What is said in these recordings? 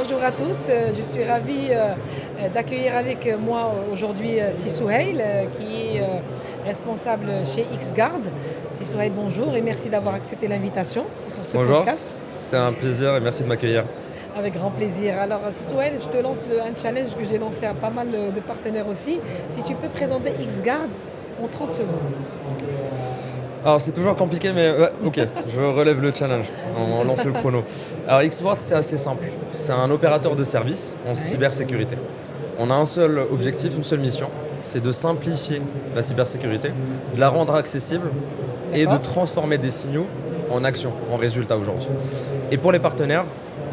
bonjour à tous. Je suis ravie d'accueillir avec moi aujourd'hui Souhail, qui est responsable chez XGuard. Souhail, bonjour et merci d'avoir accepté l'invitation pour ce Bonjour, podcast. c'est un plaisir et merci de m'accueillir. Avec grand plaisir. Alors Souhail, je te lance un challenge que j'ai lancé à pas mal de partenaires aussi. Si tu peux présenter XGuard en 30 secondes. Alors c'est toujours compliqué mais ouais, ok, je relève le challenge, on lance le chrono. Alors XGuard c'est assez simple, c'est un opérateur de service en cybersécurité. On a un seul objectif, une seule mission, c'est de simplifier la cybersécurité, de la rendre accessible et de transformer des signaux en actions, en résultats aujourd'hui. Et pour les partenaires,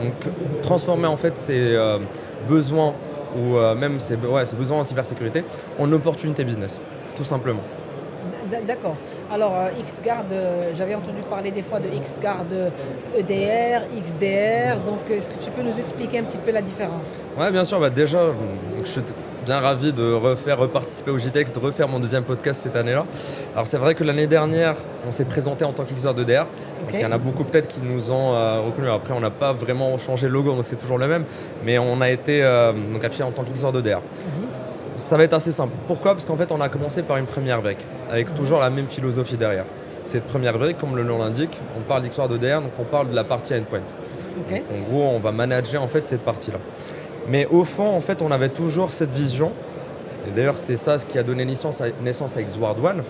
donc, transformer en fait ces besoins ou même ces besoins en cybersécurité en opportunités business, tout simplement. D'accord. Alors, XGuard, j'avais entendu parler des fois de XGuard EDR, XDR. Donc, est-ce que tu peux nous expliquer un petit peu la différence? Ouais, bien sûr. Déjà, je suis bien ravi de reparticiper au JTEX, de refaire mon deuxième podcast cette année-là. Alors, c'est vrai que l'année dernière, on s'est présenté en tant qu'XGuard EDR. Okay. Il y en a beaucoup peut-être qui nous ont reconnus. Après, on n'a pas vraiment changé le logo, donc c'est toujours le même. Mais on a été affiché en tant qu'XGuard EDR. Ça va être assez simple. Pourquoi ? Parce qu'en fait, on a commencé par une première brique, avec toujours la même philosophie derrière. Cette première brique, comme le nom l'indique, on parle d'XGuard EDR, donc on parle de la partie endpoint. Okay. Donc, en gros, on va manager en fait cette partie-là. Mais au fond, en fait, on avait toujours cette vision. Et d'ailleurs, c'est ça ce qui a donné naissance à XGuard One.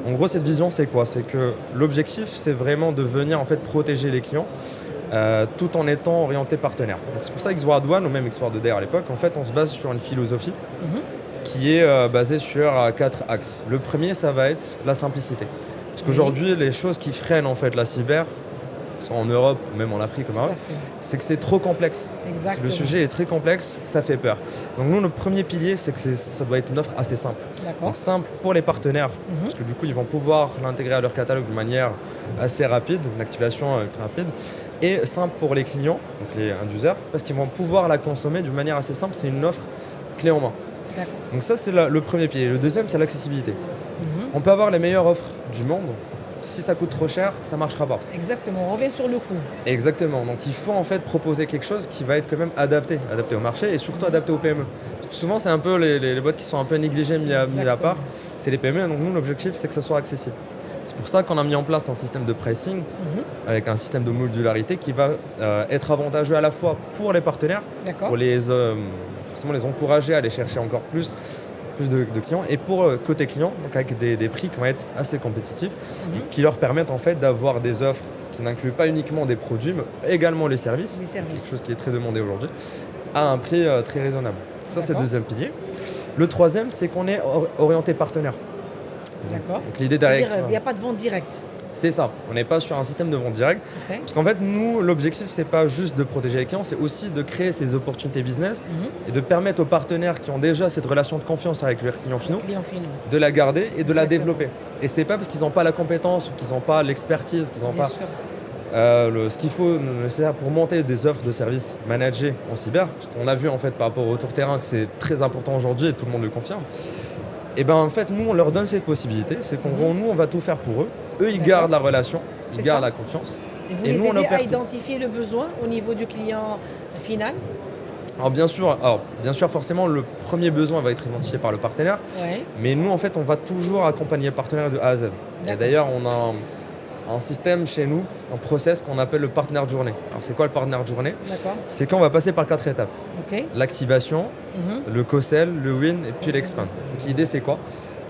En gros, cette vision, c'est quoi ? C'est que l'objectif, c'est vraiment de venir en fait protéger les clients. Tout en étant orienté partenaire. Donc, c'est pour ça que XGuard One, ou même XGuard EDR à l'époque, en fait, on se base sur une philosophie qui est basé sur 4 axes. Le premier, ça va être la simplicité. Parce qu'aujourd'hui, les choses qui freinent en fait la cyber, soit en Europe ou même en Afrique, c'est que c'est trop complexe. Exactement. Le sujet est très complexe, ça fait peur. Donc nous, notre premier pilier, c'est que ça doit être une offre assez simple. Donc simple pour les partenaires, parce que du coup, ils vont pouvoir l'intégrer à leur catalogue de manière assez rapide, une activation très rapide. Et simple pour les clients, donc les end-users, parce qu'ils vont pouvoir la consommer d'une manière assez simple. C'est une offre clé en main. Donc ça, c'est le premier pilier. Le deuxième, c'est l'accessibilité. On peut avoir les meilleures offres du monde. Si ça coûte trop cher, ça ne marchera pas. Exactement, on revient sur le coût. Exactement. Donc il faut en fait proposer quelque chose qui va être quand même adapté au marché et surtout adapté aux PME. Parce que souvent, c'est un peu les boîtes qui sont un peu négligées, mis à part. C'est les PME. Donc nous, l'objectif, c'est que ça soit accessible. C'est pour ça qu'on a mis en place un système de pricing avec un système de modularité qui va être avantageux à la fois pour les partenaires, pour les encourager à aller chercher encore plus de clients, et pour côté client, donc avec des prix qui vont être assez compétitifs, qui leur permettent en fait d'avoir des offres qui n'incluent pas uniquement des produits, mais également les services. Quelque chose qui est très demandé aujourd'hui, à un prix très raisonnable. Ça, c'est le deuxième pilier. Le troisième, c'est qu'on est orienté partenaire. D'accord. Donc l'idée derrière, c'est-à-dire il n'y a pas de vente directe. C'est ça, on n'est pas sur un système de vente directe. Parce qu'en fait, nous, l'objectif, c'est pas juste de protéger les clients, c'est aussi de créer ces opportunités business et de permettre aux partenaires qui ont déjà cette relation de confiance avec leurs clients finaux de la garder et de la développer. Et c'est pas parce qu'ils n'ont pas la compétence, qu'ils n'ont pas l'expertise, qu'ils n'ont pas ce qu'il faut nécessaire pour monter des offres de services managées en cyber. Parce qu'on a vu en fait par rapport au retour terrain que c'est très important aujourd'hui et tout le monde le confirme. Et bien en fait, nous, on leur donne cette possibilité, c'est qu'en gros, nous, on va tout faire pour eux. Eux, ils gardent la relation, ils gardent la confiance. Et vous les aidez à identifier le besoin au niveau du client final ? Alors bien sûr, forcément, le premier besoin va être identifié par le partenaire. Mais nous, en fait, on va toujours accompagner le partenaire de A à Z. Et d'ailleurs, on a un système chez nous, un process qu'on appelle le partner journey. Alors c'est quoi le partner journey ? C'est quand on va passer par 4 étapes. L'activation, le co-sell, le win et puis l'expand. Donc l'idée c'est quoi ?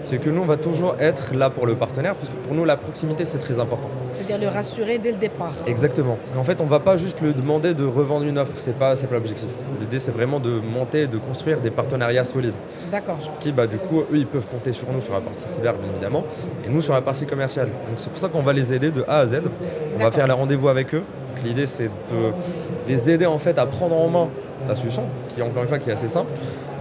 C'est que nous on va toujours être là pour le partenaire, parce que pour nous la proximité c'est très important. C'est-à-dire le rassurer dès le départ. Exactement. En fait on ne va pas juste lui demander de revendre une offre, c'est pas l'objectif. L'idée c'est vraiment de monter, de construire des partenariats solides. D'accord. Sur qui du coup eux ils peuvent compter sur nous sur la partie cyber bien évidemment, et nous sur la partie commerciale. Donc c'est pour ça qu'on va les aider de A à Z. On va faire les rendez-vous avec eux. Donc, l'idée c'est de les aider en fait à prendre en main la solution, qui encore une fois qui est assez simple,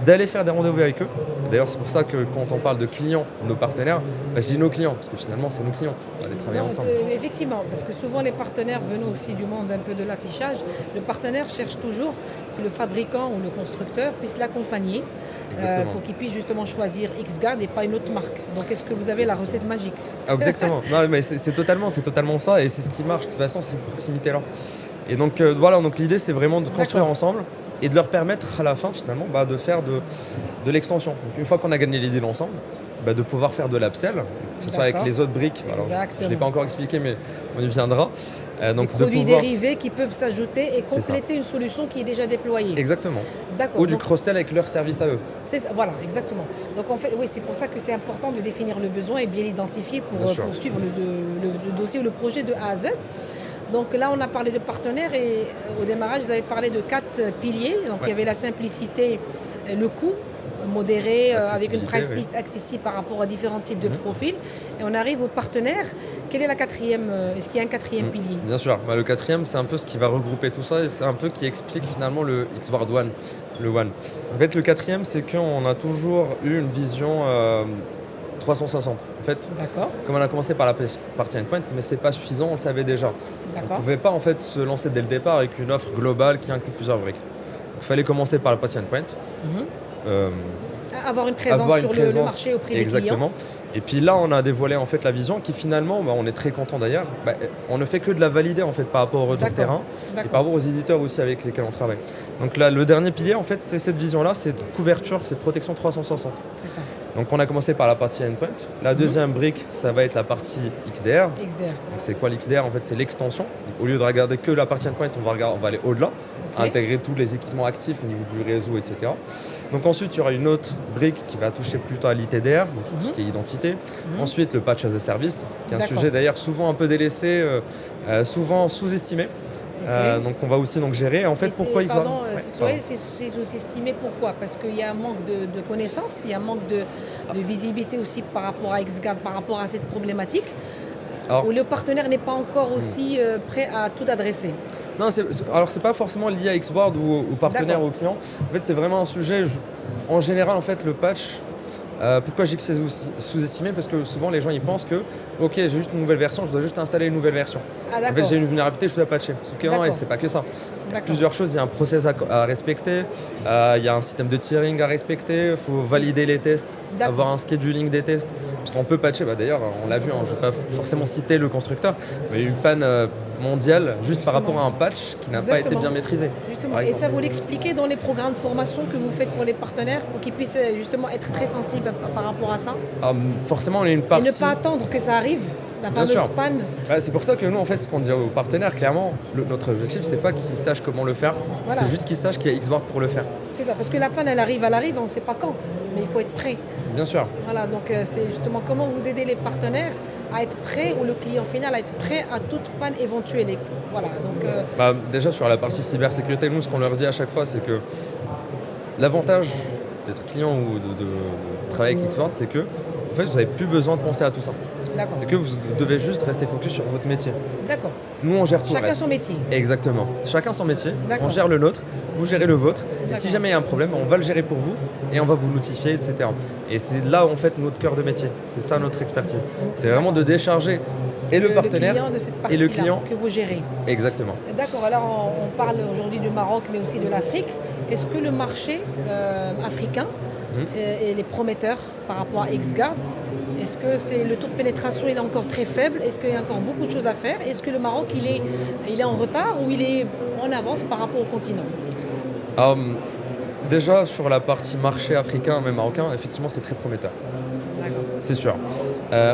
d'aller faire des rendez-vous avec eux. D'ailleurs, c'est pour ça que quand on parle de clients, nos partenaires, je dis nos clients, parce que finalement, c'est nos clients. On va aller travailler ensemble. Effectivement, parce que souvent les partenaires venant aussi du monde un peu de l'affichage, le partenaire cherche toujours que le fabricant ou le constructeur puisse l'accompagner pour qu'il puisse justement choisir XGuard et pas une autre marque. Donc, est-ce que vous avez la recette magique ? Exactement. Non, mais c'est totalement ça, et c'est ce qui marche. De toute façon, c'est cette proximité-là. Et donc, donc l'idée, c'est vraiment de construire ensemble et de leur permettre à la fin finalement de faire de l'extension. Donc, une fois qu'on a gagné les deals ensemble, de pouvoir faire de l'upsell, que ce soit avec les autres briques. Alors, je ne l'ai pas encore expliqué, mais on y viendra. Donc des produits dérivés qui peuvent s'ajouter et compléter une solution qui est déjà déployée. Exactement. D'accord. Ou du cross-sell avec leur service à eux. Voilà, exactement. Donc en fait, oui, c'est pour ça que c'est important de définir le besoin et bien l'identifier pour suivre le dossier ou le projet de A à Z. Donc là, on a parlé de partenaires et au démarrage, vous avez parlé de 4 piliers. Donc il y avait la simplicité, le coût modéré, avec une price list accessible par rapport à différents types de profils. Et on arrive aux partenaires. Quelle est la quatrième Est-ce qu'il y a un quatrième pilier? Bien sûr. Le quatrième, c'est un peu ce qui va regrouper tout ça et c'est un peu qui explique finalement le Xward One, le One. En fait, le quatrième, c'est qu'on a toujours eu une vision 360. En fait, comme on a commencé par la partie endpoint, mais c'est pas suffisant, on le savait déjà. On ne pouvait pas en fait se lancer dès le départ avec une offre globale qui inclut plusieurs briques. Donc, il fallait commencer par la partie endpoint. Avoir une présence sur le marché auprès des clients. Exactement. Et puis là, on a dévoilé en fait la vision qui finalement, on est très content d'ailleurs. On ne fait que de la valider en fait par rapport au retour terrain et par rapport aux éditeurs aussi avec lesquels on travaille. Donc là, le dernier pilier en fait, c'est cette vision-là, cette couverture, cette protection 360. C'est ça. Donc on a commencé par la partie endpoint. La deuxième brique, ça va être la partie XDR. Donc c'est quoi l'XDR? En fait, c'est l'extension. Donc, au lieu de regarder que la partie endpoint, on va aller au-delà. Intégrer tous les équipements actifs au niveau du réseau, etc. Donc ensuite, il y aura une autre brique qui va toucher plutôt à l'ITDR, donc tout ce qui est identité. Ensuite, le patch as a service, qui est un sujet d'ailleurs souvent un peu délaissé, souvent sous-estimé. Donc on va aussi gérer. En fait, pourquoi il faut... c'est sous-estimé, pourquoi? Parce qu'il y a un manque de connaissances, il y a un manque de visibilité aussi par rapport à XGuard, par rapport à cette problématique, où le partenaire n'est pas encore aussi prêt à tout adresser. Non, c'est pas forcément lié à Xward ou au partenaire ou au client. En fait, c'est vraiment un sujet. En général, en fait, le patch. Pourquoi je dis que c'est sous-estimé? Parce que souvent les gens ils pensent que j'ai juste une nouvelle version, je dois juste installer une nouvelle version. En fait, j'ai une vulnérabilité, je dois patcher. Sauf que non, c'est pas que ça. Il y a plusieurs choses, il y a un process à respecter, il y a un système de tiering à respecter, il faut valider les tests, avoir un scheduling des tests. Parce qu'on peut patcher, d'ailleurs on l'a vu, je ne vais pas forcément citer le constructeur, mais il y a eu une panne mondiale juste par rapport à un patch qui n'a pas été bien maîtrisé. Justement. Et ça, vous l'expliquez dans les programmes de formation que vous faites pour les partenaires pour qu'ils puissent justement être très sensibles par rapport à ça? Forcément, on a une partie... Et ne pas attendre que ça arrive, la fameuse panne. C'est pour ça que nous, en fait, ce qu'on dit aux partenaires, clairement, notre objectif, c'est pas qu'ils sachent comment le faire, c'est juste qu'ils sachent qu'il y a Xward pour le faire. C'est ça, parce que la panne, elle arrive, on ne sait pas quand, mais il faut être prêt. Bien sûr. Voilà, donc c'est justement comment vous aidez les partenaires à être prêts ou le client final à être prêt à toute panne éventuelle. Voilà, donc, déjà sur la partie cybersécurité, nous ce qu'on leur dit à chaque fois c'est que l'avantage d'être client ou de travailler avec Xward, c'est que en fait, vous n'avez plus besoin de penser à tout ça. D'accord. C'est que vous devez juste rester focus sur votre métier. D'accord. Nous on gère tout le reste. Chacun son métier. Exactement. Chacun son métier. On gère le nôtre, vous gérez le vôtre. Et si jamais il y a un problème, on va le gérer pour vous et on va vous notifier, etc. Et c'est là en fait notre cœur de métier. C'est ça notre expertise. C'est vraiment de décharger et le partenaire et le client que vous gérez. Exactement. D'accord. Alors on parle aujourd'hui du Maroc, mais aussi de l'Afrique. Est-ce que le marché africain est prometteur par rapport à XGuard? Est-ce que le taux de pénétration il est encore très faible? Est-ce qu'il y a encore beaucoup de choses à faire? Est-ce que le Maroc il est en retard ou il est en avance par rapport au continent? Déjà sur la partie marché africain, même marocain, effectivement c'est très prometteur. D'accord. C'est sûr.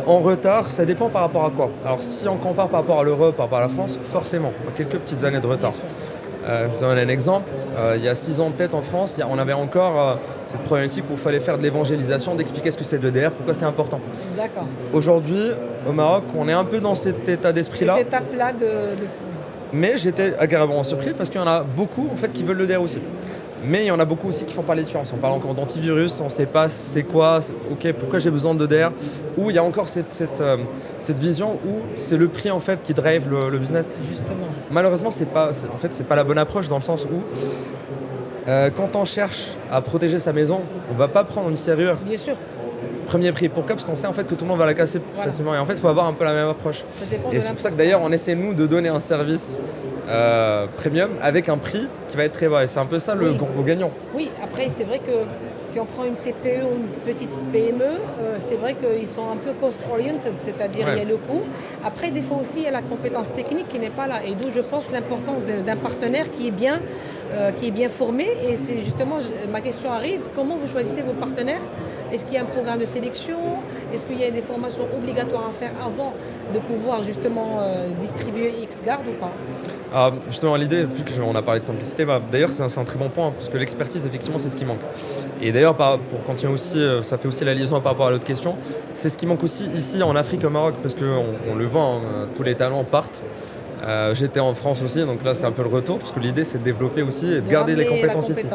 En retard, ça dépend par rapport à quoi. Alors si on compare par rapport à l'Europe, par rapport à la France, forcément, quelques petites années de retard. Je donne un exemple. Il y a 6 ans peut-être en France, on avait encore cette problématique où il fallait faire de l'évangélisation, d'expliquer ce que c'est l'EDR, pourquoi c'est important. D'accord. Aujourd'hui, au Maroc, on est un peu dans cet état d'esprit-là. Cette étape-là Mais j'étais agréablement surpris parce qu'il y en a beaucoup en fait, qui veulent l'EDR aussi. Mais il y en a beaucoup aussi qui font pas les différences. On parle encore d'antivirus, on ne sait pas c'est quoi, pourquoi j'ai besoin d'EDR. Ou il y a encore cette vision où c'est le prix en fait qui drive le business. Justement. Malheureusement, c'est pas la bonne approche dans le sens où quand on cherche à protéger sa maison, on ne va pas prendre une serrure. Bien sûr. Premier prix. Pourquoi? Parce qu'on sait en fait que tout le monde va la casser facilement. Et en fait, il faut avoir un peu la même approche. Et c'est pour ça que d'ailleurs, on essaie nous de donner un service premium avec un prix qui va être très bas. Et c'est un peu ça le gagnant. Oui, après c'est vrai que si on prend une TPE ou une petite PME, c'est vrai qu'ils sont un peu cost-oriented, c'est-à-dire il y a le coût. Après, des fois aussi, il y a la compétence technique qui n'est pas là. Et d'où je pense l'importance d'un partenaire qui est bien qui est bien formé. Et c'est justement, ma question arrive, comment vous choisissez vos partenaires? Est-ce qu'il y a un programme de sélection? Est-ce qu'il y a des formations obligatoires à faire avant de pouvoir justement distribuer X-Guard ou pas? Alors, justement, l'idée, vu qu'on a parlé de simplicité, d'ailleurs c'est un très bon point, parce que l'expertise, effectivement, c'est ce qui manque. Et d'ailleurs, pour continuer aussi, ça fait aussi la liaison par rapport à l'autre question, c'est ce qui manque aussi ici en Afrique, au Maroc, parce qu'on le voit, tous les talents partent. J'étais en France aussi, donc là c'est un peu le retour, parce que l'idée c'est de développer aussi et de garder les compétences ici.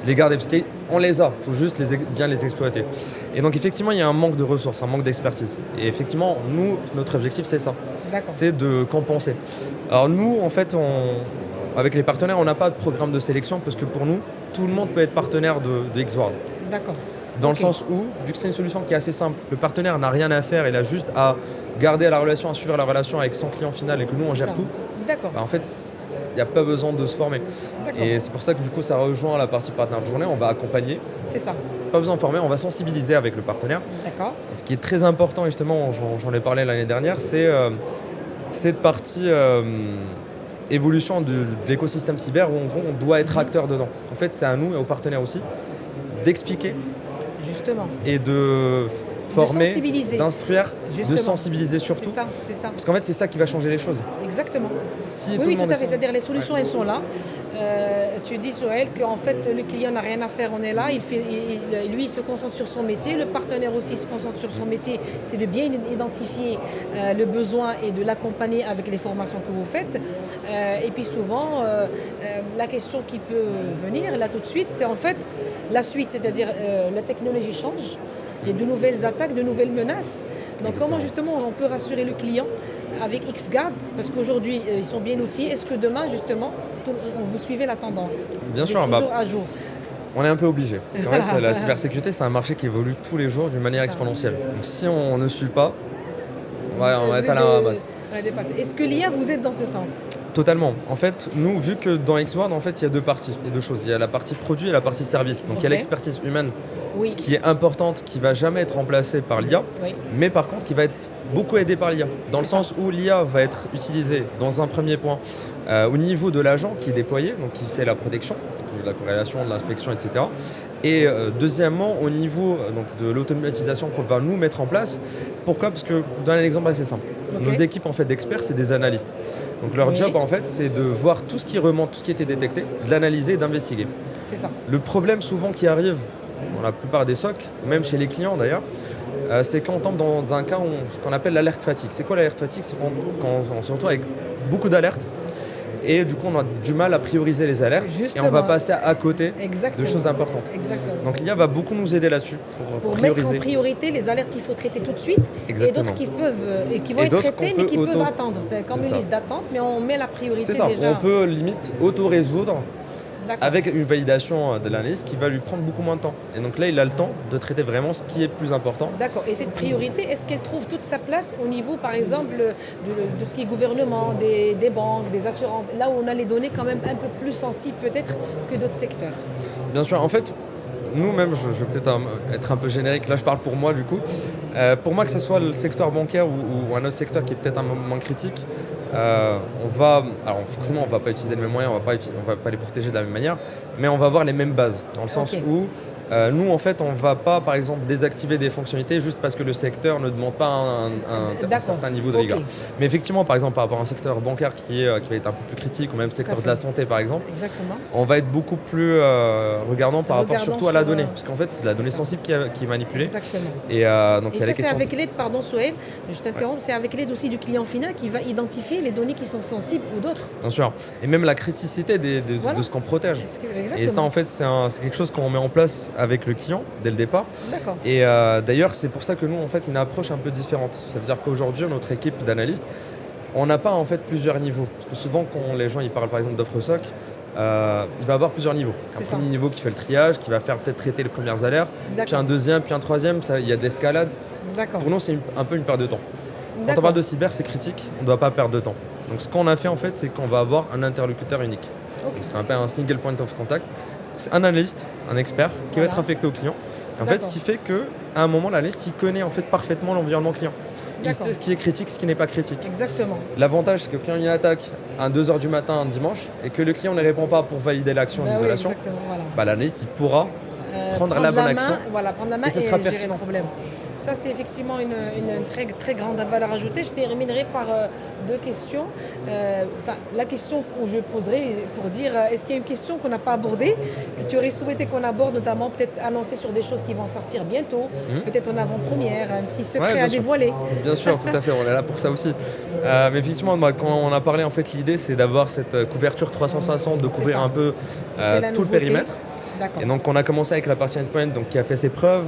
Les garder, parce qu'on les a, il faut juste bien les exploiter. Et donc effectivement, il y a un manque de ressources, un manque d'expertise. Et effectivement, nous, notre objectif, c'est ça. C'est de compenser. Alors nous, en fait, avec les partenaires, on n'a pas de programme de sélection, parce que pour nous, tout le monde peut être partenaire de X-Guard. D'accord. Dans le sens où, vu que c'est une solution qui est assez simple, le partenaire n'a rien à faire, il a juste à garder la relation, à suivre la relation avec son client final et que nous, on gère tout. D'accord. En fait, il n'y a pas besoin de se former. Et c'est pour ça que du coup, ça rejoint la partie partenaire de journée. On va accompagner. C'est ça. Pas besoin de former, on va sensibiliser avec le partenaire. D'accord. Et ce qui est très important, justement, j'en ai parlé l'année dernière, c'est cette partie évolution de l'écosystème cyber où en gros, on doit être acteur dedans. En fait, c'est à nous et aux partenaires aussi d'expliquer. Justement. Et de former, d'instruire, justement. De sensibiliser surtout. C'est ça. Parce qu'en fait, c'est ça qui va changer les choses. Exactement. Si oui, tout à fait. C'est-à-dire les solutions, elles sont là. Tu dis sur elle qu'en fait, le client n'a rien à faire, on est là. Lui, il se concentre sur son métier. Le partenaire aussi se concentre sur son métier. C'est de bien identifier le besoin et de l'accompagner avec les formations que vous faites. Et puis souvent, la question qui peut venir là tout de suite, c'est en fait la suite. C'est-à-dire la technologie change. Il y a de nouvelles attaques, de nouvelles menaces. Donc comment justement on peut rassurer le client avec X-Guard? Parce qu'aujourd'hui, ils sont bien outillés. Est-ce que demain, justement, vous suivez la tendance? Bien sûr, toujours à jour. On est un peu obligé. En fait, la cybersécurité, c'est un marché qui évolue tous les jours d'une manière exponentielle. Donc si on ne suit pas, on va être à la ramasse. Est-ce que l'IA vous aide dans ce sens? Totalement. En fait, nous, vu que dans X-Guard, en fait, il y a deux parties, il y a deux choses. Il y a la partie produit et la partie service. Donc il y a l'expertise humaine qui est importante, qui ne va jamais être remplacée par l'IA, mais par contre qui va être beaucoup aidée par l'IA. Dans le sens où l'IA va être utilisée dans un premier point au niveau de l'agent qui est déployé, donc qui fait la protection, de la corrélation, de l'inspection, etc. Et deuxièmement, au niveau de l'automatisation qu'on va nous mettre en place. Pourquoi? Parce que, je vous donne un exemple assez simple. Nos équipes en fait, d'experts, c'est des analystes. Donc leur job, en fait, c'est de voir tout ce qui remonte, tout ce qui a été détecté, de l'analyser et d'investiguer. C'est ça. Le problème souvent qui arrive, dans la plupart des SOC, même chez les clients d'ailleurs, c'est quand on tombe dans un cas ce qu'on appelle l'alerte fatigue. C'est quoi l'alerte fatigue? C'est quand on se retrouve avec beaucoup d'alertes. Et du coup, on a du mal à prioriser les alertes. Justement. Et on va passer à côté de choses importantes. Exactement. Donc l'IA va beaucoup nous aider là-dessus pour prioriser. Mettre en priorité les alertes qu'il faut traiter tout de suite. Exactement. Et d'autres qui vont être traitées mais qui peuvent attendre. C'est comme une liste d'attente, mais on met la priorité déjà. C'est ça, on peut limite auto-résoudre avec une validation de l'analyste qui va lui prendre beaucoup moins de temps. Et donc là, il a le temps de traiter vraiment ce qui est plus important. D'accord. Et cette priorité, est-ce qu'elle trouve toute sa place au niveau, par exemple, de ce qui est gouvernement, des banques, des assurances, là où on a les données quand même un peu plus sensibles peut-être que d'autres secteurs? Bien sûr. En fait, nous-mêmes, je vais peut-être être un peu générique, là je parle pour moi du coup. Pour moi, que ce soit le secteur bancaire ou un autre secteur qui est peut-être un moment moins critique, alors forcément on ne va pas utiliser les mêmes moyens, on va pas les protéger de la même manière, mais on va avoir les mêmes bases, dans le sens où nous en fait on ne va pas par exemple désactiver des fonctionnalités juste parce que le secteur ne demande pas un certain niveau de rigueur. Mais effectivement par exemple par rapport à un secteur bancaire qui va être un peu plus critique, ou même secteur de la santé par exemple, on va être beaucoup plus regardant par rapport surtout à la donnée, parce qu'en fait c'est la donnée sensible qui est manipulée. Exactement. Et donc il y a la question. C'est avec l'aide, pardon Sohail, je t'interromps, c'est avec l'aide aussi du client final qui va identifier les données qui sont sensibles ou d'autres. Bien sûr. Et même la criticité de ce qu'on protège. Exactement. Et ça en fait c'est quelque chose qu'on met en place avec le client dès le départ. D'accord. Et d'ailleurs, c'est pour ça que nous, en fait, une approche un peu différente. Ça veut dire qu'aujourd'hui, notre équipe d'analystes, on n'a pas en fait plusieurs niveaux. Parce que souvent, quand les gens ils parlent par exemple d'offre SOC, il va avoir plusieurs niveaux. Un premier niveau qui fait le triage, qui va faire peut-être traiter les premières alertes, puis un deuxième, puis un troisième, il y a de l'escalade. Pour nous, c'est un peu une perte de temps. Quand on parle de cyber, c'est critique, on ne doit pas perdre de temps. Donc ce qu'on a fait en fait, c'est qu'on va avoir un interlocuteur unique. Ce qu'on appelle un single point of contact. C'est un analyste, un expert qui va être affecté au client. Et en fait, ce qui fait qu'à un moment, l'analyste il connaît en fait parfaitement l'environnement client. Il sait ce qui est critique, ce qui n'est pas critique. Exactement. L'avantage, c'est que quand il y a une attaque à 2h du matin un dimanche et que le client ne répond pas pour valider l'action d'isolation, l'analyste il pourra prendre la bonne action. Prendre la main et ça sera gérer pertinent. le problème. Ça, c'est effectivement une très, très grande valeur ajoutée. Je terminerai par deux questions. La question que je poserai pour dire, est-ce qu'il y a une question qu'on n'a pas abordée, que tu aurais souhaité qu'on aborde, notamment peut-être annoncer sur des choses qui vont sortir bientôt, peut-être en avant-première, un petit secret à dévoiler. Bien sûr, tout à fait, on est là pour ça aussi. Mais effectivement, quand on a parlé, en fait, l'idée, c'est d'avoir cette couverture 360, de couvrir un peu tout le périmètre. Et donc on a commencé avec la partie endpoint qui a fait ses preuves,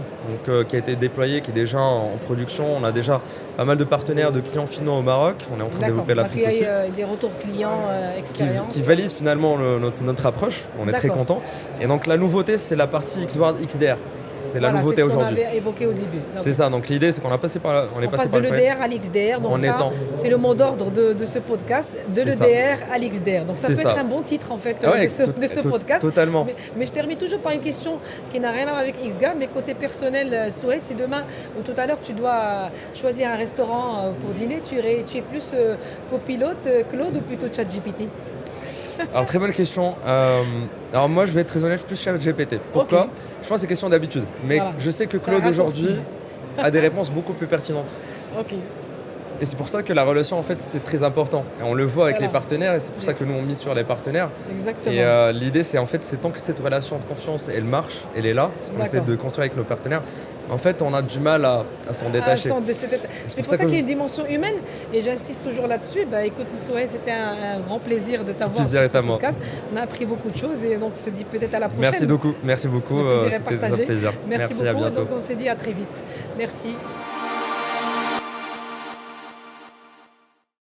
qui a été déployée, qui est déjà en production. On a déjà pas mal de partenaires, de clients finaux au Maroc. On est en train de développer l'Afrique aussi. Il y a des retours clients expérience. Qui valident finalement notre approche. On est très contents. Et donc la nouveauté, c'est la partie XGuard XDR. C'est la nouveauté aujourd'hui. C'est ce qu'on avait évoqué au début. C'est ça, donc l'idée c'est qu'on a passé par on passe de l'EDR à l'XDR, donc c'est le mot d'ordre de ce podcast, de l'EDR à l'XDR. Donc ça peut être un bon titre en fait de ce podcast. Totalement. Mais je termine toujours par une question qui n'a rien à voir avec XGuard, mais côté personnel, Souhail, si demain ou tout à l'heure tu dois choisir un restaurant pour dîner, tu es plus copilote, Claude, ou plutôt ChatGPT? Alors très bonne question. Alors moi je vais être très honnête, plus ChatGPT. Pourquoi? Je pense que c'est question d'habitude. Mais je sais que Claude aujourd'hui a des réponses beaucoup plus pertinentes. Et c'est pour ça que la relation en fait c'est très important. Et on le voit avec les partenaires et c'est pour ça que nous on mise sur les partenaires. Exactement. Et l'idée c'est en fait c'est tant que cette relation de confiance elle marche, elle est là, c'est qu'on essaie de construire avec nos partenaires. En fait, on a du mal à s'en détacher. C'est pour ça qu'il y a une dimension humaine et j'insiste toujours là-dessus. Écoute, Souhail, c'était un grand plaisir de t'avoir sur ce podcast. On a appris beaucoup de choses et donc on se dit peut-être à la prochaine. Merci beaucoup, c'était un plaisir. Merci beaucoup, donc on se dit à très vite. Merci.